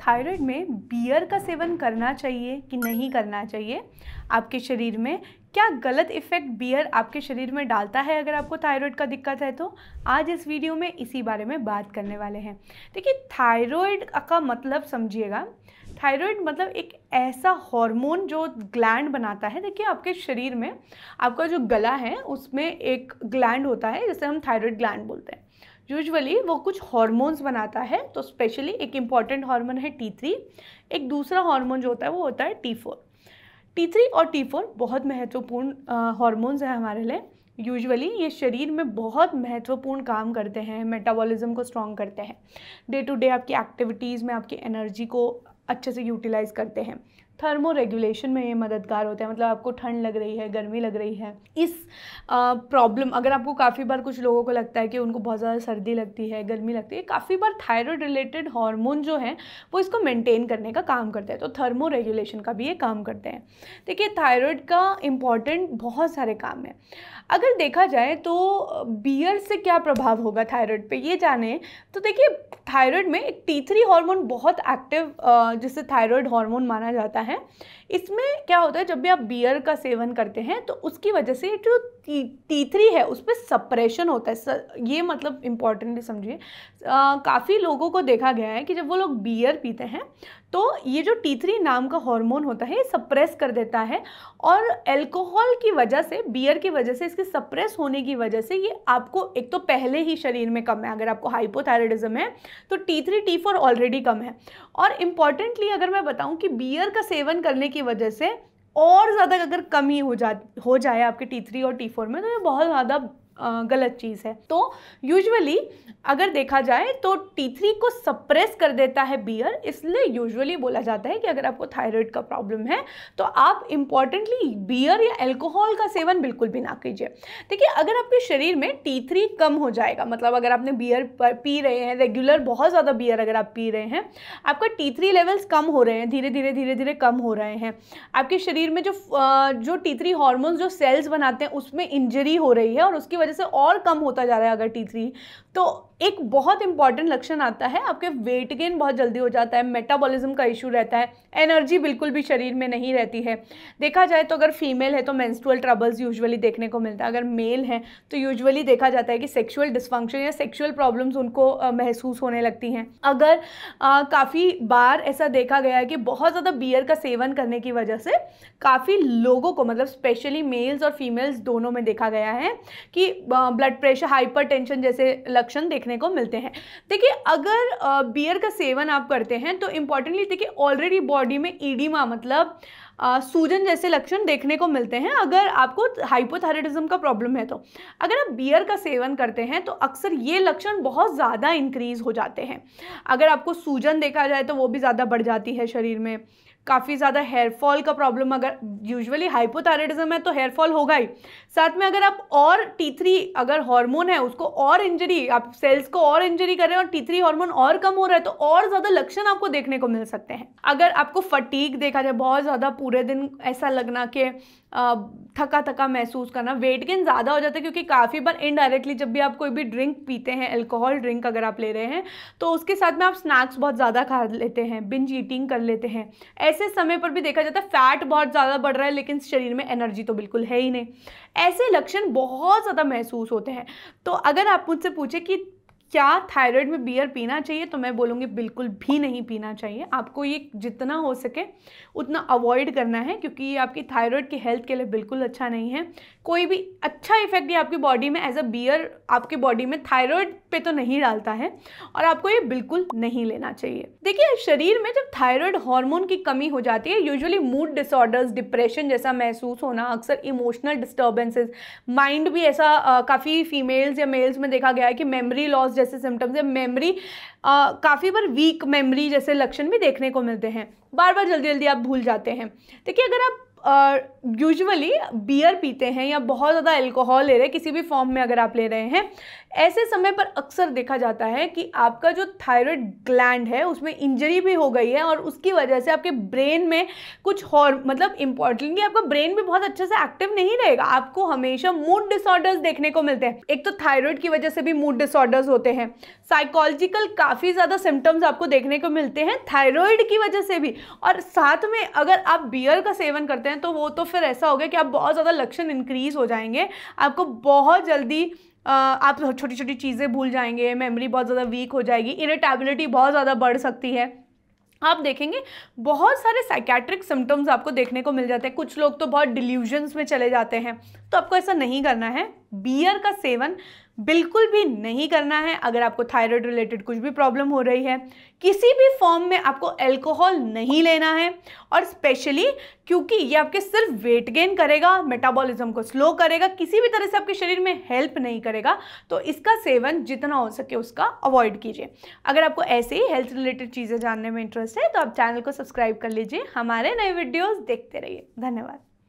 Thyroid में beer का seven करना चाहिए कि नहीं करना चाहिए, आपके शरीर में क्या गलत इफ़ेक्ट बियर आपके शरीर में डालता है अगर आपको थायराइड का दिक्कत है, तो आज इस वीडियो में इसी बारे में बात करने वाले हैं। देखिए, थायराइड का मतलब समझिएगा, थायराइड मतलब एक ऐसा हार्मोन जो ग्लैंड बनाता है। देखिए, आपके शरीर में आपका जो गला है उसमें एक ग्लैंड होता है जिसे हम थायराइड ग्लैंड बोलते हैं। यूजुअली वो कुछ हार्मोन्स बनाता है, तो स्पेशली एक इम्पॉर्टेंट हार्मोन है T3, एक दूसरा हार्मोन जो होता है वो होता है T4। T3 और T4 बहुत महत्वपूर्ण हार्मोन्स हैं हमारे लिए। यूजुअली ये शरीर में बहुत महत्वपूर्ण काम करते हैं, मेटाबॉलिज्म को स्ट्रॉन्ग करते हैं, डे टू डे आपकी एक्टिविटीज़ में आपकी एनर्जी को अच्छे से यूटिलाइज करते हैं, थर्मो रेगुलेशन में ये मददगार होते हैं। मतलब आपको ठंड लग रही है, गर्मी लग रही है, इस प्रॉब्लम अगर आपको काफ़ी बार कुछ लोगों को लगता है कि उनको बहुत ज़्यादा सर्दी लगती है, गर्मी लगती है, काफ़ी बार थायराइड रिलेटेड हार्मोन जो हैं वो इसको मेंटेन करने का काम करते हैं, तो थर्मो रेगुलेशन का भी ये काम करते हैं। देखिए, थायराइड का इम्पॉर्टेंट बहुत सारे काम हैं। अगर देखा जाए तो बियर से क्या प्रभाव होगा थायराइड पे, ये जाने तो देखिए, थायराइड में एक T3 हार्मोन बहुत एक्टिव जिसे थायराइड हार्मोन माना जाता है। इसमें क्या होता है, जब भी आप बियर का सेवन करते हैं तो उसकी वजह से जो T3 है उस पर सप्रेशन होता है। ये मतलब इम्पॉर्टेंटली समझिए, काफ़ी लोगों को देखा गया है कि जब वो लोग बियर पीते हैं तो ये जो T3 नाम का हार्मोन होता है ये सप्रेस कर देता है, और अल्कोहल की वजह से, बियर की वजह से, इसके सप्रेस होने की वजह से ये आपको एक तो पहले ही शरीर में कम है। अगर आपको हाइपोथायराइडिज्म है तो T3 T4 ऑलरेडी कम है, और इम्पॉर्टेंटली अगर मैं बताऊं कि बियर का सेवन करने की वजह से और ज़्यादा अगर कमी हो जाए आपके T3 और T4 में, तो ये बहुत ज़्यादा गलत चीज़ है। तो यूजुअली अगर देखा जाए तो T3 को सप्रेस कर देता है बियर, इसलिए यूजुअली बोला जाता है कि अगर आपको थायराइड का प्रॉब्लम है तो आप इम्पॉर्टेंटली बियर या अल्कोहल का सेवन बिल्कुल भी ना कीजिए। देखिए, अगर आपके शरीर में T3 कम हो जाएगा, मतलब अगर आपने बियर पी रहे हैं रेगुलर, बहुत ज़्यादा बियर अगर आप पी रहे हैं, आपका T3 लेवल्स कम हो रहे हैं, धीरे धीरे कम हो रहे हैं, आपके शरीर में जो T3 हार्मोन्स जो सेल्स बनाते हैं उसमें इंजरी हो रही है और उसकी वजह से और कम होता जा रहा है अगर T3, तो एक बहुत इंपॉर्टेंट लक्षण आता है, आपके वेट गेन बहुत जल्दी हो जाता है, मेटाबॉलिज्म का इशू रहता है, एनर्जी बिल्कुल भी शरीर में नहीं रहती है। देखा जाए तो अगर फीमेल है तो मेंस्ट्रुअल ट्रबल्स यूजुअली देखने को मिलता है, अगर मेल है तो यूजुअली देखा जाता है कि सेक्सुअल डिसफंक्शन या सेक्सुअल प्रॉब्लम्स उनको महसूस होने लगती हैं। अगर काफ़ी बार ऐसा देखा गया है कि बहुत ज़्यादा बियर का सेवन करने की वजह से काफ़ी लोगों को, मतलब स्पेशली मेल्स और फीमेल्स दोनों में देखा गया है कि ब्लड प्रेशर, हाइपरटेंशन जैसे लक्षण देखने को मिलते हैं। देखिए, अगर बियर का सेवन आप करते हैं तो इम्पॉर्टेंटली देखिए, ऑलरेडी बॉडी में ईडिमा मतलब सूजन जैसे लक्षण देखने को मिलते हैं। अगर आपको हाइपोथायराइडिज्म का प्रॉब्लम है तो अगर आप बियर का सेवन करते हैं तो अक्सर ये लक्षण बहुत ज़्यादा इंक्रीज हो जाते हैं। अगर आपको सूजन देखा जाए तो वो भी ज़्यादा बढ़ जाती है शरीर में, काफ़ी ज़्यादा हेयरफॉल का प्रॉब्लम, अगर यूजुअली हाइपोथायराइडिज्म है तो हेयरफॉल होगा ही, साथ में अगर आप और T3 अगर हार्मोन है उसको और इंजरी, आप सेल्स को और इंजरी कर रहे हैं और T3 हार्मोन और कम हो रहा है तो और ज़्यादा लक्षण आपको देखने को मिल सकते हैं। अगर आपको फटीग देखा जाए, बहुत ज़्यादा पूरे दिन ऐसा लगना कि थका थका महसूस करना, वेट गेन ज़्यादा हो जाता है, क्योंकि काफ़ी बार इनडायरेक्टली जब भी आप कोई भी ड्रिंक पीते हैं, अल्कोहल ड्रिंक अगर आप ले रहे हैं तो उसके साथ में आप स्नैक्स बहुत ज़्यादा खा लेते हैं, बिंज ईटिंग कर लेते हैं, ऐसे समय पर भी देखा जाता है फैट बहुत ज़्यादा बढ़ रहा है लेकिन शरीर में एनर्जी तो बिल्कुल है ही नहीं। ऐसे लक्षण बहुत ज़्यादा महसूस होते हैं। तो अगर आप मुझसे पूछे कि क्या थायराइड में बियर पीना चाहिए, तो मैं बोलूँगी बिल्कुल भी नहीं पीना चाहिए। आपको ये जितना हो सके उतना अवॉइड करना है, क्योंकि ये आपकी थायराइड की हेल्थ के लिए बिल्कुल अच्छा नहीं है। कोई भी अच्छा इफेक्ट ये आपकी बॉडी में एज अ बियर आपकी बॉडी में थायराइड पे तो नहीं डालता है, और आपको ये बिल्कुल नहीं लेना चाहिए। देखिए, शरीर में जब थायराइड हार्मोन की कमी हो जाती है, यूजुअली मूड डिसऑर्डर्स, डिप्रेशन जैसा महसूस होना, अक्सर इमोशनल डिस्टर्बेंसेस, माइंड भी ऐसा काफ़ी फीमेल्स या मेल्स में देखा गया है कि मेमोरी लॉस जैसे सिम्टम्स या मेमोरी, काफ़ी बार वीक मेमोरी जैसे लक्षण भी देखने को मिलते हैं, बार बार जल्दी जल्दी आप भूल जाते हैं। देखिए, अगर आप यूजुअली बियर पीते हैं या बहुत ज़्यादा अल्कोहल ले रहे हैं, किसी भी फॉर्म में अगर आप ले रहे हैं, ऐसे समय पर अक्सर देखा जाता है कि आपका जो थायराइड ग्लैंड है उसमें इंजरी भी हो गई है और उसकी वजह से आपके ब्रेन में कुछ और मतलब इंपॉर्टेंटली आपका ब्रेन भी बहुत अच्छे से एक्टिव नहीं रहेगा। आपको हमेशा मूड डिसऑर्डर्स देखने को मिलते हैं। एक तो थायराइड की वजह से भी मूड डिसऑर्डर्स होते हैं, साइकोलॉजिकल काफ़ी ज़्यादा सिम्टम्स आपको देखने को मिलते हैं थायराइड की वजह से भी। और साथ में अगर आप बियर का सेवन करते हैं तो वो तो फिर ऐसा हो गया कि आप बहुत ज़्यादा लक्षण इंक्रीज हो जाएंगे, आपको बहुत जल्दी आप छोटी छोटी चीज़ें भूल जाएंगे, मेमोरी बहुत ज़्यादा वीक हो जाएगी, इरिटेबिलिटी बहुत ज़्यादा बढ़ सकती है। आप देखेंगे बहुत सारे साइकेट्रिक सिम्टम्स आपको देखने को मिल जाते हैं। कुछ लोग तो बहुत डिल्यूजन्स में चले जाते हैं। तो आपको ऐसा नहीं करना है, बियर का सेवन बिल्कुल भी नहीं करना है। अगर आपको थायराइड रिलेटेड कुछ भी प्रॉब्लम हो रही है, किसी भी फॉर्म में आपको अल्कोहल नहीं लेना है। और स्पेशली क्योंकि ये आपके सिर्फ वेट गेन करेगा, मेटाबॉलिज्म को स्लो करेगा, किसी भी तरह से आपके शरीर में हेल्प नहीं करेगा, तो इसका सेवन जितना हो सके उसका अवॉइड कीजिए। अगर आपको ऐसे ही हेल्थ रिलेटेड चीज़ें जानने में इंटरेस्ट है तो आप चैनल को सब्सक्राइब कर लीजिए, हमारे नए वीडियोज़ देखते रहिए। धन्यवाद।